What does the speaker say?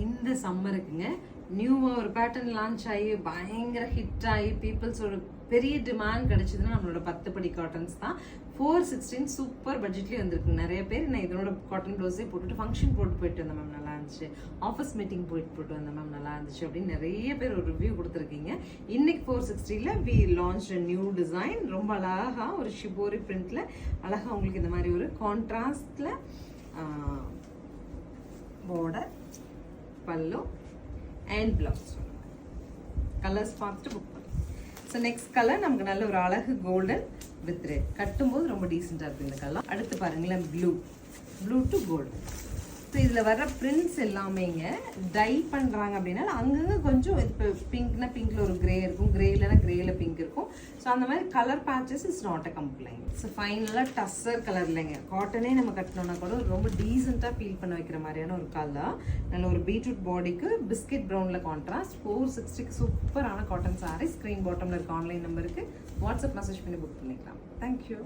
இந்த சம்மருக்குங்க நியூவாக ஒரு பேட்டர்ன் லான்ச் ஆகி பயங்கர ஹிட் ஆகி பீப்புள்ஸ் ஒரு பெரிய டிமாண்ட் கிடைச்சதுன்னா நம்மளோட 10 படி காட்டன்ஸ் தான். 416 சூப்பர் பட்ஜெட்லேயே வந்திருக்கு. நிறைய பேர் நான் இதனோட காட்டன் ப்ளவுஸே போட்டுட்டு ஃபங்க்ஷன் போயிட்டு வந்தேன் மேம், நல்லா இருந்துச்சு. ஆஃபீஸ் மீட்டிங் போட்டு வந்தேன் மேம், நல்லா இருந்துச்சு அப்படின்னு நிறைய பேர் ஒரு ரிவ்யூ கொடுத்துருக்கீங்க. இன்னைக்கு 460ல் வி லான்ச் நியூ டிசைன். ரொம்ப அழகாக ஒரு ஷிபோரி பிரிண்ட்ல அழகாக உங்களுக்கு இந்த மாதிரி ஒரு கான்ட்ராஸ்ட்ல border, pallu and blouse. Colors பார்த்துட்டு புக் பண்ணு. ஸோ நெக்ஸ்ட் கலர் நமக்கு நல்ல ஒரு அழகு கோல்டன் வித் ரெட். கட்டும்போது ரொம்ப டீசெண்டாக இருக்குது இந்த கலர். அடுத்து பாருங்களேன் ப்ளூ டு கோல்டன். ஸோ இதில் வர்ற பிரிண்ட்ஸ் எல்லாமேங்க டை பண்ணுறாங்க அப்படின்னா அங்கங்கே கொஞ்சம் இப்போ பிங்க்னா பிங்க்ல ஒரு கிரே இருக்கும், கிரே இல்லைனா கிரேல பிங்க் இருக்கும். ஸோ அந்த மாதிரி colour patches is not a complaint. So ஃபைனலாக டஸ்ஸர் கலர் இல்லைங்க, காட்டனே நம்ம கட்டினோன்னா கூட ரொம்ப டீசெண்டாக ஃபீல் பண்ண வைக்கிற மாதிரியான ஒரு கலர். நல்ல ஒரு பீட்ரூட் பாடிக்கு பிஸ்கெட் ப்ரௌனில் கான்ட்ராஸ்ட். 460க்கு சூப்பரான காட்டன் சாரீ. ஸ்க்ரீன் பாட்டமில் இருக்க ஆன்லைன் நம்பருக்கு வாட்ஸ்அப் மெசேஜ் பண்ணி புக் பண்ணிக்கலாம். தேங்க்யூ.